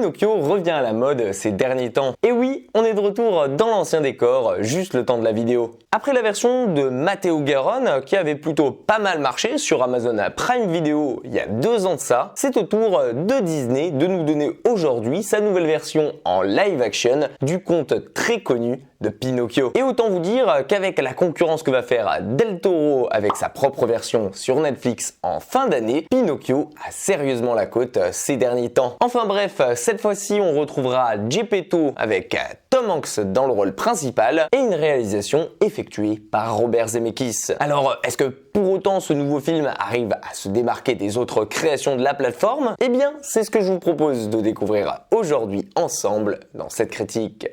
Pinocchio revient à la mode ces derniers temps. Et oui, on est de retour dans l'ancien décor, juste le temps de la vidéo. Après la version de Matteo Garonne, qui avait plutôt pas mal marché sur Amazon Prime Video il y a 2 ans de ça, c'est au tour de Disney de nous donner aujourd'hui sa nouvelle version en live action du conte très connu de Pinocchio. Et autant vous dire qu'avec la concurrence que va faire Del Toro avec sa propre version sur Netflix en fin d'année, Pinocchio a sérieusement la cote ces derniers temps. Enfin bref, cette fois-ci on retrouvera Geppetto avec Tom Hanks dans le rôle principal et une réalisation effectuée par Robert Zemeckis. Alors, est-ce que pour autant ce nouveau film arrive à se démarquer des autres créations de la plateforme? Eh bien, c'est ce que je vous propose de découvrir aujourd'hui ensemble dans cette critique.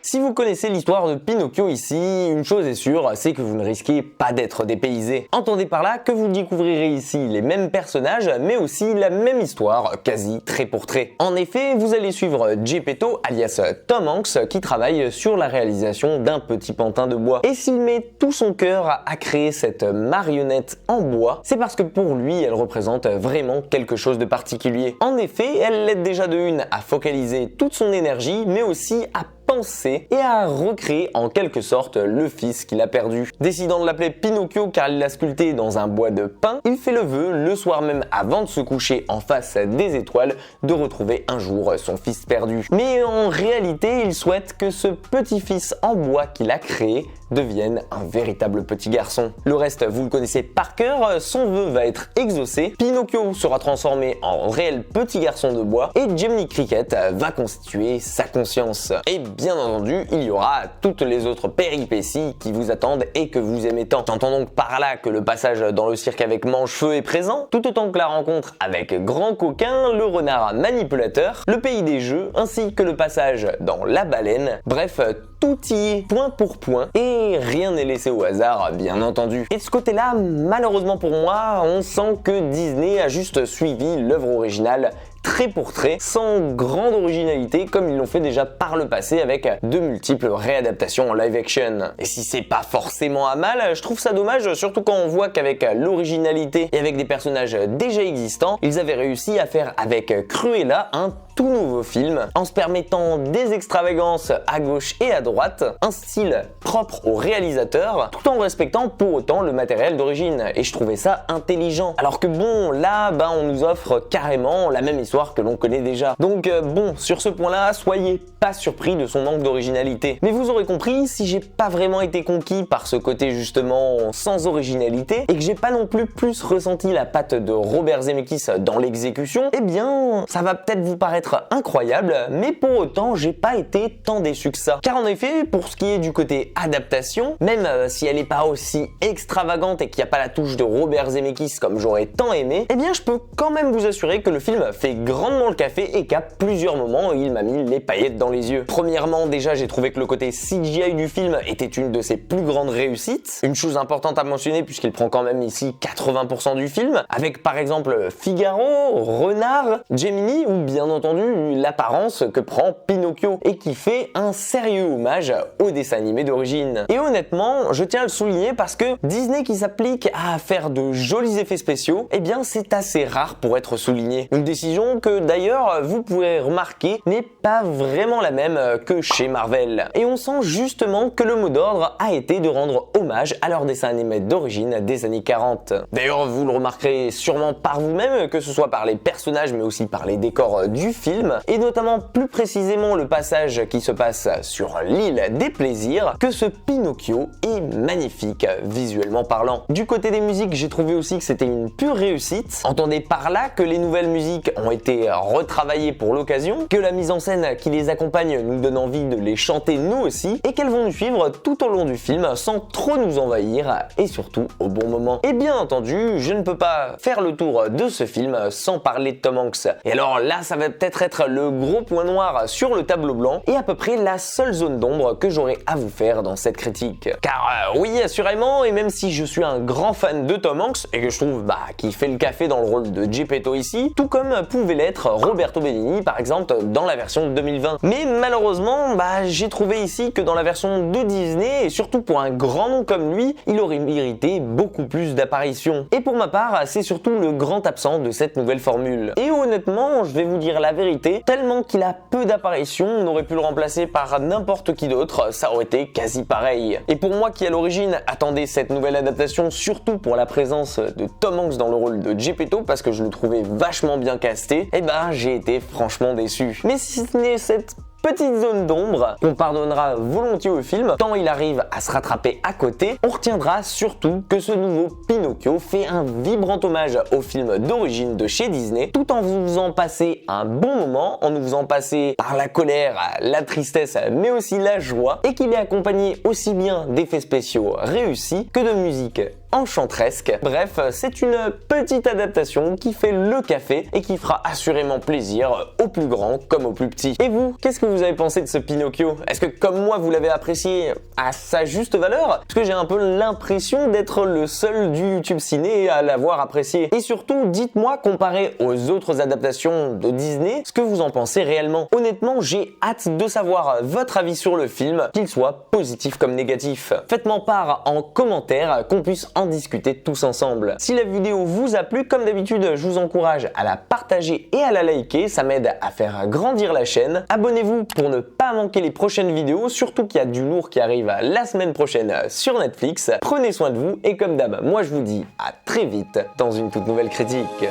Si vous connaissez l'histoire de Pinocchio ici, une chose est sûre, c'est que vous ne risquez pas d'être dépaysé. Entendez par là que vous découvrirez ici les mêmes personnages, mais aussi la même histoire, quasi trait pour trait. En effet, vous allez suivre Geppetto, alias Tom Hanks, qui travaille sur la réalisation d'un petit pantin de bois. Et s'il met tout son cœur à créer cette marionnette en bois, c'est parce que pour lui, elle représente vraiment quelque chose de particulier. En effet, elle l'aide déjà de une à focaliser toute son énergie, mais aussi à penser et à recréer en quelque sorte le fils qu'il a perdu. Décidant de l'appeler Pinocchio car il l'a sculpté dans un bois de pin, il fait le vœu, le soir même avant de se coucher en face des étoiles, de retrouver un jour son fils perdu. Mais en réalité, il souhaite que ce petit-fils en bois qu'il a créé devienne un véritable petit garçon. Le reste, vous le connaissez par cœur, son vœu va être exaucé, Pinocchio sera transformé en réel petit garçon de bois et Jiminy Cricket va constituer sa conscience. Et bien entendu, il y aura toutes les autres péripéties qui vous attendent et que vous aimez tant. J'entends donc par là que le passage dans le cirque avec Manchefeu est présent, tout autant que la rencontre avec Grand Coquin, le renard manipulateur, le pays des jeux, ainsi que le passage dans La Baleine. Bref, tout y est point pour point et rien n'est laissé au hasard, bien entendu. Et de ce côté-là, malheureusement pour moi, on sent que Disney a juste suivi l'œuvre originale trait pour trait, sans grande originalité comme ils l'ont fait déjà par le passé avec de multiples réadaptations en live action. Et si c'est pas forcément à mal, je trouve ça dommage, surtout quand on voit qu'avec l'originalité et avec des personnages déjà existants, ils avaient réussi à faire avec Cruella un tout nouveau film, en se permettant des extravagances à gauche et à droite, un style propre au réalisateur, tout en respectant pour autant le matériel d'origine. Et je trouvais ça intelligent. Alors que bon, là, on nous offre carrément la même histoire que l'on connaît déjà. Donc bon, sur ce point-là, soyez pas surpris de son manque d'originalité. Mais vous aurez compris, si j'ai pas vraiment été conquis par ce côté justement sans originalité, et que j'ai pas non plus ressenti la patte de Robert Zemeckis dans l'exécution, eh bien, ça va peut-être vous paraître incroyable, mais pour autant, j'ai pas été tant déçu que ça. Car en effet, pour ce qui est du côté adaptation, même si elle est pas aussi extravagante et qu'il n'y a pas la touche de Robert Zemeckis comme j'aurais tant aimé, eh bien je peux quand même vous assurer que le film fait grandement le café et qu'à plusieurs moments, il m'a mis les paillettes dans les yeux. Premièrement, déjà, j'ai trouvé que le côté CGI du film était une de ses plus grandes réussites. Une chose importante à mentionner puisqu'il prend quand même ici 80% du film, avec par exemple Figaro, Renard, Gemini ou bien entendu l'apparence que prend Pinocchio et qui fait un sérieux hommage au dessin animé d'origine. Et honnêtement, je tiens à le souligner parce que Disney qui s'applique à faire de jolis effets spéciaux, eh bien c'est assez rare pour être souligné. Une décision que d'ailleurs vous pouvez remarquer n'est pas vraiment la même que chez Marvel. Et on sent justement que le mot d'ordre a été de rendre hommage à leur dessin animé d'origine des années 40. D'ailleurs vous le remarquerez sûrement par vous-même, que ce soit par les personnages mais aussi par les décors du film, et notamment plus précisément le passage qui se passe sur l'île des plaisirs, que ce Pinocchio est magnifique visuellement parlant. Du côté des musiques, j'ai trouvé aussi que c'était une pure réussite. Entendez par là que les nouvelles musiques ont été retravaillées pour l'occasion, que la mise en scène qui les accompagne nous donne envie de les chanter nous aussi, et qu'elles vont nous suivre tout au long du film sans trop nous envahir, et surtout au bon moment. Et bien entendu, je ne peux pas faire le tour de ce film sans parler de Tom Hanks. Et alors là, ça va peut-être être le gros point noir sur le tableau blanc, et à peu près la seule zone d'ombre que j'aurai à vous faire dans cette critique. Car oui, assurément, et même si je suis un grand fan de Tom Hanks, et que je trouve qu'il fait le café dans le rôle de Geppetto ici, tout comme pouvait pouvait l'être Roberto Benigni par exemple dans la version de 2020. Mais malheureusement, j'ai trouvé ici que dans la version de Disney, et surtout pour un grand nom comme lui, il aurait mérité beaucoup plus d'apparitions. Et pour ma part, c'est surtout le grand absent de cette nouvelle formule. Et honnêtement, je vais vous dire la vérité, tellement qu'il a peu d'apparitions, on aurait pu le remplacer par n'importe qui d'autre, ça aurait été quasi pareil. Et pour moi qui à l'origine attendais cette nouvelle adaptation surtout pour la présence de Tom Hanks dans le rôle de Geppetto parce que je le trouvais vachement bien casté, j'ai été franchement déçu. Mais si ce n'est cette petite zone d'ombre qu'on pardonnera volontiers au film, tant il arrive à se rattraper à côté, on retiendra surtout que ce nouveau Pinocchio fait un vibrant hommage au film d'origine de chez Disney, tout en vous faisant passer un bon moment, en nous faisant passer par la colère, la tristesse, mais aussi la joie, et qu'il est accompagné aussi bien d'effets spéciaux réussis que de musique enchanteresque. Bref, c'est une petite adaptation qui fait le café et qui fera assurément plaisir aux plus grands comme aux plus petits. Et vous, qu'est-ce que vous avez pensé de ce Pinocchio? Est-ce que comme moi vous l'avez apprécié à sa juste valeur? Parce que j'ai un peu l'impression d'être le seul du YouTube ciné à l'avoir apprécié. Et surtout, dites-moi comparé aux autres adaptations de Disney, ce que vous en pensez réellement. Honnêtement, j'ai hâte de savoir votre avis sur le film, qu'il soit positif comme négatif. Faites-moi part en commentaire qu'on puisse en discuter tous ensemble. Si la vidéo vous a plu, comme d'habitude, je vous encourage à la partager et à la liker, ça m'aide à faire grandir la chaîne. Abonnez-vous pour ne pas manquer les prochaines vidéos, surtout qu'il y a du lourd qui arrive la semaine prochaine sur Netflix. Prenez soin de vous et comme d'hab, moi je vous dis à très vite dans une toute nouvelle critique.